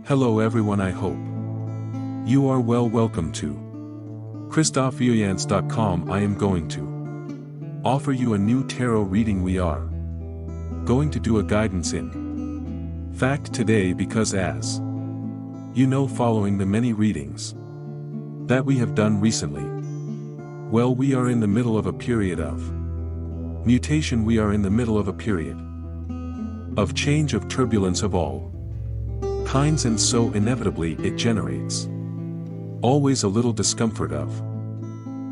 Hello everyone, I hope you are well. Welcome to Clairvoyance.com. I am going to offer you a new tarot reading. We are going to do a guidance in fact today because, as you know, following the many readings that we have done recently, well, we are in the middle of a period of mutation. We are in the middle of a period of change, of turbulence of all kinds, and so inevitably it generates always a little discomfort of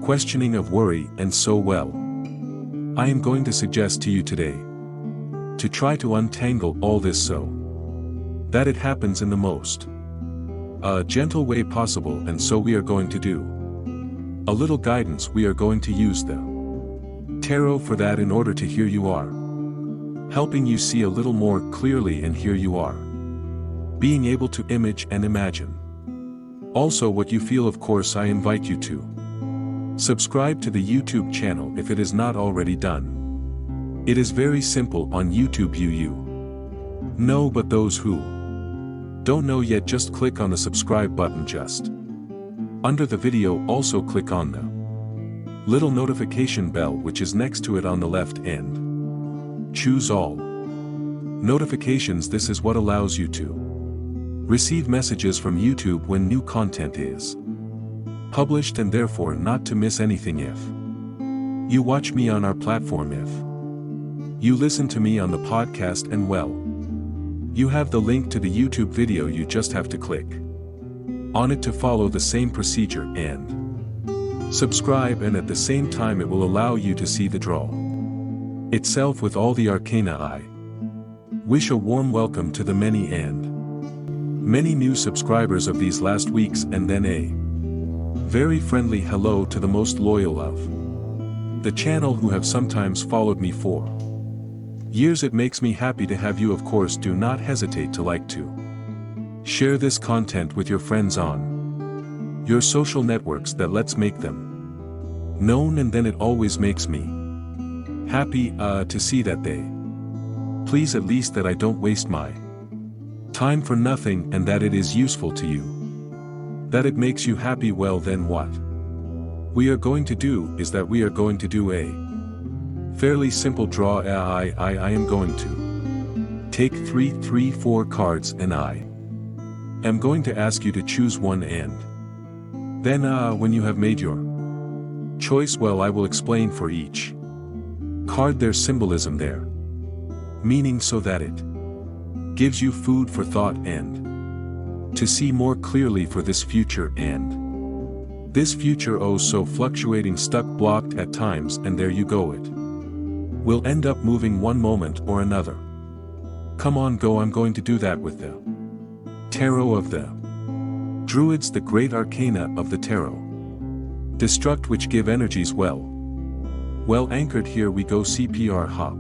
questioning, of worry, and so, well, I am going to suggest to you today to try to untangle all this so that it happens in the most gentle way possible. And so we are going to do a little guidance. We are going to use the tarot for that, in order to hear you are helping you see a little more clearly, and here you are being able to image and imagine also what you feel. Of course, I invite you to subscribe to the YouTube channel if it is not already done. It is very simple on YouTube. You know, but those who don't know yet, just click on the subscribe button just under the video. Also click on the little notification bell which is next to it on the left, and choose all notifications. This is what allows you to receive messages from YouTube when new content is published, and therefore not to miss anything. If you watch me on our platform, if you listen to me on the podcast, and well, you have the link to the YouTube video. You just have to click on it to follow the same procedure and subscribe, and at the same time it will allow you to see the draw itself with all the arcana. I wish a warm welcome to the many new subscribers of these last weeks, and then a very friendly hello to the most loyal of the channel who have sometimes followed me for years. It makes me happy to have you. Of course, do not hesitate to like, to share this content with your friends on your social networks. That lets make them known, and then it always makes me happy to see that they please, at least that I don't waste my time for nothing, and that it is useful to you, that it makes you happy. Well, then what we are going to do is that we are going to do a fairly simple draw. I am going to take 4 cards, and I am going to ask you to choose one, and then when you have made your choice, well, I will explain for each card their symbolism, their meaning, so that it gives you food for thought and to see more clearly for this future, and this future, oh so fluctuating, stuck, blocked at times, and there you go, it will end up moving one moment or another. Come on, go. I'm going to do that with the tarot of the Druids, the great arcana of the tarot, destruct, which give energies well anchored. Here we go. CPR hop.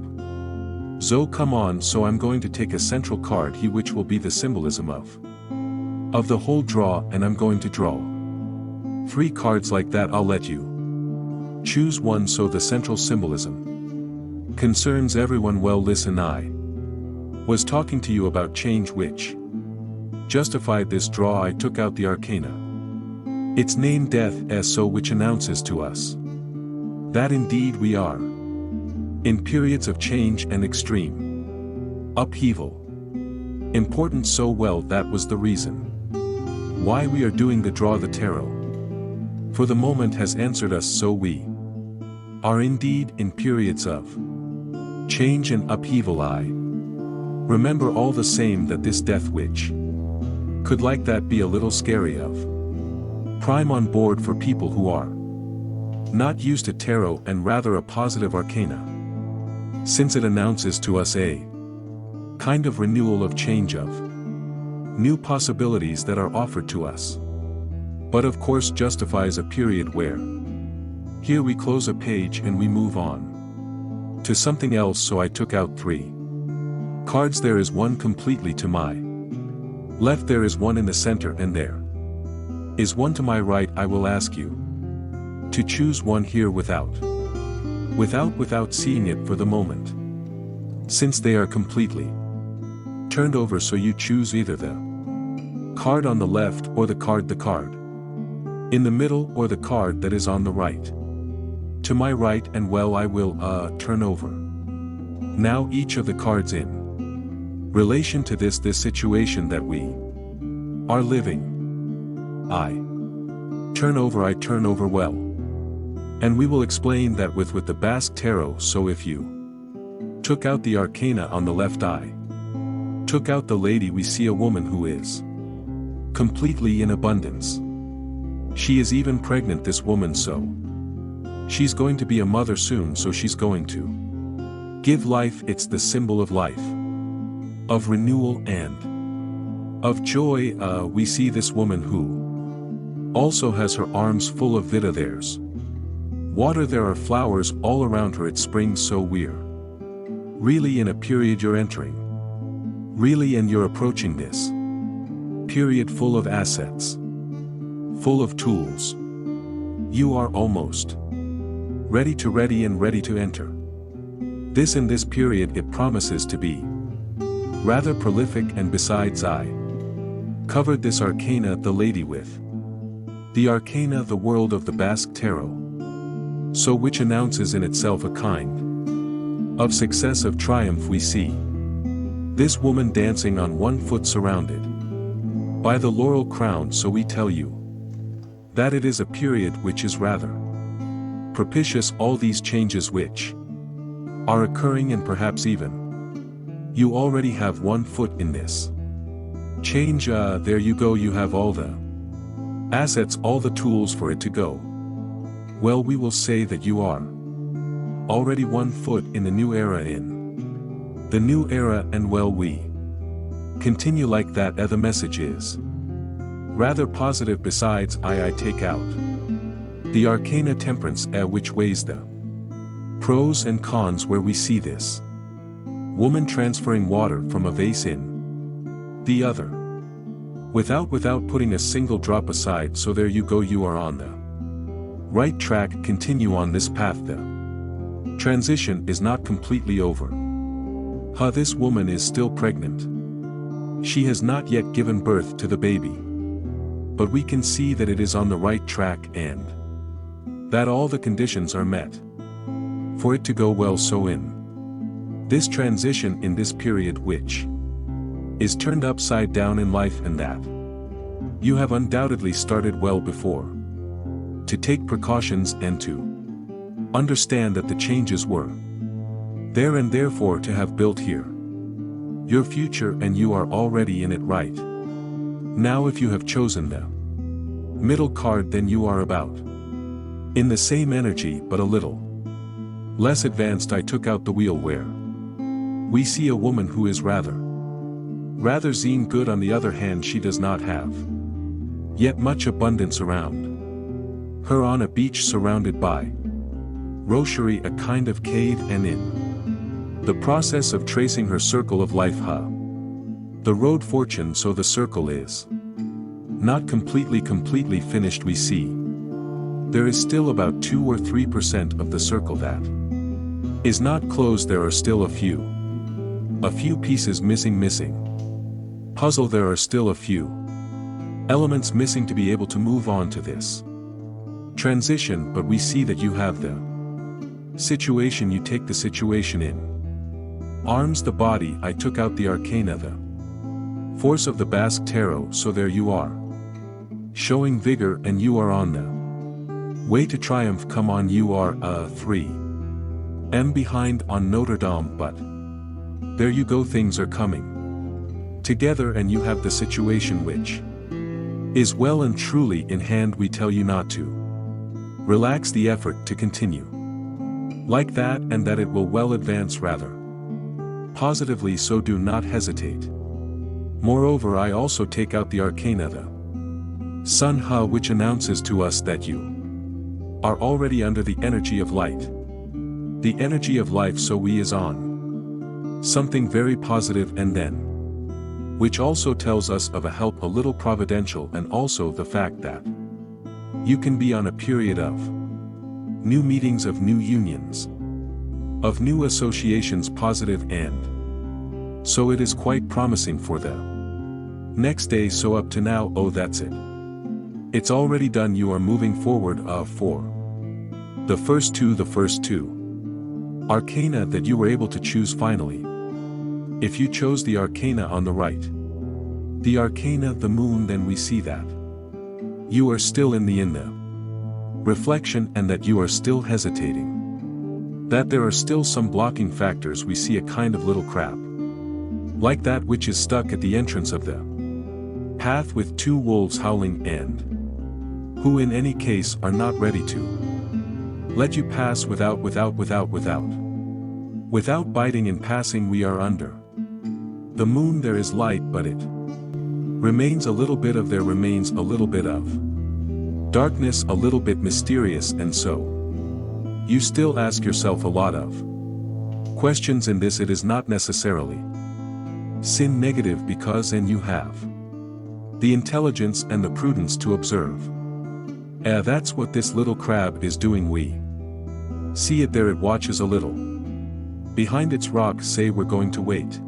So come on. So I'm going to take a central card here, which will be the symbolism of the whole draw, and I'm going to draw 3 cards like that. I'll let you choose one. So the central symbolism concerns everyone. Well, listen, I was talking to you about change, which justified this draw. I took out the arcana. It's named Death, so which announces to us that indeed we are in periods of change and extreme upheaval. Important. So well, that was the reason why we are doing the draw. The tarot for the moment has answered us, so we are indeed in periods of change and upheaval. I remember all the same that this death, which could like that be a little scary, of prime on board for people who are not used to tarot, and rather a positive arcana, since it announces to us a kind of renewal, of change, of new possibilities that are offered to us, but of course justifies a period where here we close a page and we move on to something else. So I took out 3 cards. There is one completely to my left, there is one in the center, and there is one to my right. I will ask you to choose one here without seeing it for the moment, since they are completely turned over. So you choose either the card on the left or the card in the middle or the card that is on the right. To my right, and well, I will turn over. Now each of the cards in relation to this situation that we are living. I turn over well. And we will explain that with the Basque Tarot. So if you took out the arcana on the left eye, took out the lady, we see a woman who is completely in abundance. She is even pregnant, this woman, so she's going to be a mother soon, so she's going to give life. It's the symbol of life, of renewal and of joy. We see this woman who also has her arms full of vita. There's water, there are flowers all around her. It's spring, so we're really in a period you're entering. Really, and you're approaching this period full of assets, full of tools. You are almost ready to enter. This in this period it promises to be rather prolific, and besides I covered this arcana, the lady with the arcana, the world of the Basque Tarot. So which announces in itself a kind of success, of triumph. We see this woman dancing on one foot surrounded by the laurel crown, so we tell you that it is a period which is rather propitious. All these changes which are occurring, and perhaps even you already have one foot in this change. There you go, you have all the assets, all the tools for it to go. Well, we will say that you are already 1 foot in the new era, and well, we continue like that. The message is rather positive. Besides I take out the arcana temperance, which weighs the pros and cons, where we see this woman transferring water from a vase in the other without putting a single drop aside. So there you go, you are on the right track. Continue on this path. The transition is not completely over. This woman is still pregnant. She has not yet given birth to the baby. But we can see that it is on the right track, and that all the conditions are met for it to go well. So in this transition, in this period which is turned upside down in life, and that you have undoubtedly started well before to take precautions and to understand that the changes were there, and therefore to have built here your future, and you are already in it right now. If you have chosen the middle card, then you are about in the same energy, but a little less advanced. I took out the wheel, where we see a woman who is rather seen good. On the other hand, she does not have yet much abundance around her, on a beach surrounded by rochery, a kind of cave, and in the process of tracing her circle of life, the road fortune. So the circle is not completely finished. We see there is still about 2 or 3% of the circle that is not closed. There are still a few pieces missing puzzle. There are still a few elements missing to be able to move on to this transition. But we see that you have the situation, you take the situation in arms, the body. I took out the arcana, the force of the Basque Tarot. So there you are, showing vigor, and you are on the way to triumph. Come on, you are 3 behind on Notre Dame, but there you go, things are coming together, and you have the situation which is well and truly in hand. We tell you not to relax the effort, to continue like that, and that it will well advance rather positively. So do not hesitate. Moreover, I also take out the arcana, the Sun, which announces to us that you are already under the energy of light, the energy of life. So we is on something very positive, and then which also tells us of a help, a little providential, and also the fact that you can be on a period of new meetings, of new unions, of new associations, positive, and so it is quite promising for the Next day, so up to now, oh that's it. It's already done, you are moving forward, for the first two arcana that you were able to choose finally. If you chose the arcana on the right, the arcana the moon, then we see that you are still in the reflection, and that you are still hesitating. That there are still some blocking factors. We see a kind of little crab, like that which is stuck at the entrance of the path with two wolves howling, and who in any case are not ready to let you pass without biting in passing. We are under the moon, there is light, but it remains a little bit of, there remains a little bit of darkness, a little bit mysterious, and so you still ask yourself a lot of questions in this. It is not necessarily sin negative, because and you have the intelligence and the prudence to observe. That's what this little crab is doing. We see it there, it watches a little behind its rock, say we're going to wait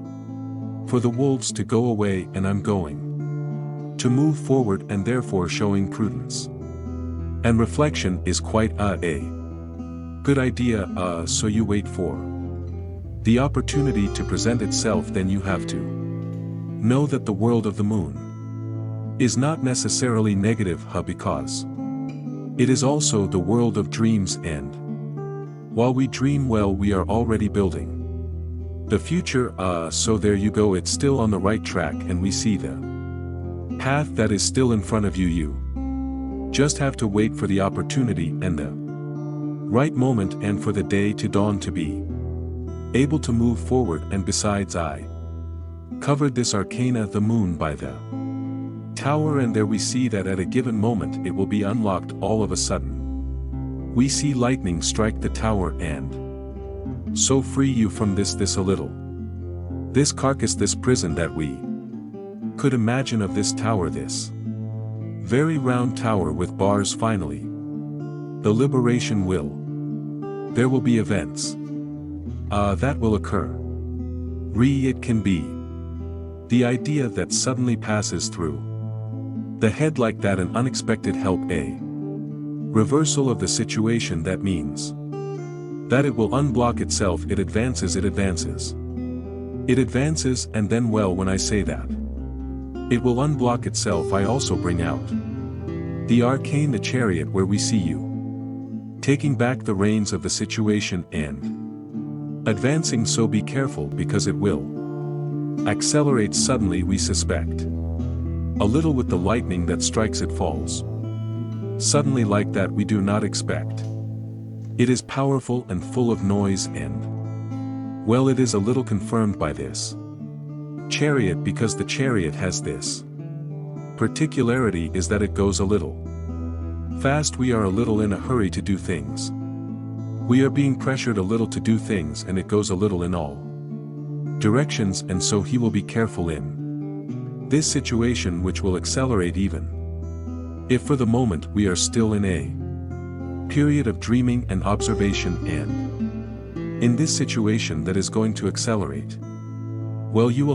for the wolves to go away, and I'm going to move forward, and therefore showing prudence and reflection is quite a good idea. So you wait for the opportunity to present itself, then you have to know that the world of the moon is not necessarily negative, because it is also the world of dreams, and while we dream well, we are already building the future. So there you go, it's still on the right track, and we see the path that is still in front of you. You just have to wait for the opportunity and the right moment, and for the day to dawn to be able to move forward. And besides, I covered this arcana, the moon, by the tower, and there we see that at a given moment it will be unlocked. All of a sudden we see lightning strike the tower, and so free you from this a little, this carcass, this prison that we could imagine of this tower, this very round tower with bars. Finally the liberation there will be events that will occur. It can be the idea that suddenly passes through the head like that, an unexpected help, a reversal of the situation. That means that it will unblock itself. It advances, and then, well, when I say that it will unblock itself, I also bring out the arcane, the chariot, where we see you taking back the reins of the situation and advancing. So be careful, because it will accelerate suddenly, we suspect. A little with the lightning that strikes, it falls suddenly like that, we do not expect. It is powerful and full of noise, and well, it is a little confirmed by this chariot, because the chariot has this particularity, is that it goes a little fast. We are a little in a hurry to do things. We are being pressured a little to do things, and it goes a little in all directions, and so he will be careful in this situation, which will accelerate even if for the moment we are still in a period of dreaming and observation, and in this situation that is going to accelerate, well, you will